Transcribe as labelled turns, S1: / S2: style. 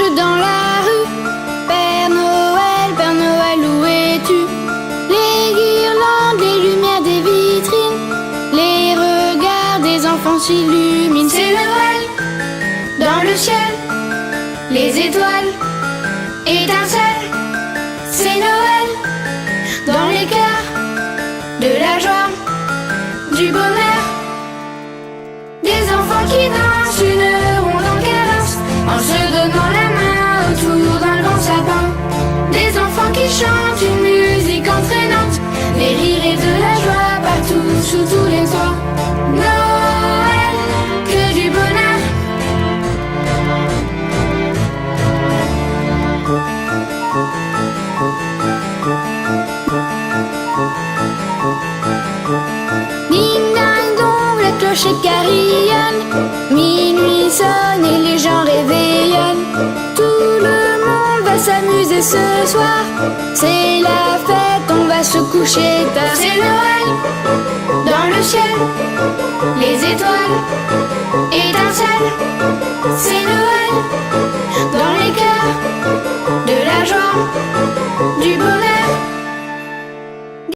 S1: marche dans la rue. Père Noël, où es-tu? Les guirlandes, les lumières des vitrines, les regards des enfants s'illuminent. C'est Noël dans le ciel, les étoiles étincellent. C'est Noël dans les cœurs, de la joie, du bonheur. Des enfants qui dansent une ronde en caresse, en se donnant la main autour d'un grand sapin. Des enfants qui chantent une musique entraînante, des rires et de la joie partout, sous tous les toits. Noël, que du bonheur. Ding ding dong, la cloche carillonne, minuit sonne et les gens réveillonnent. Tout le monde va s'amuser ce soir, c'est la fête, on va se coucher tard. C'est Noël dans le ciel, les étoiles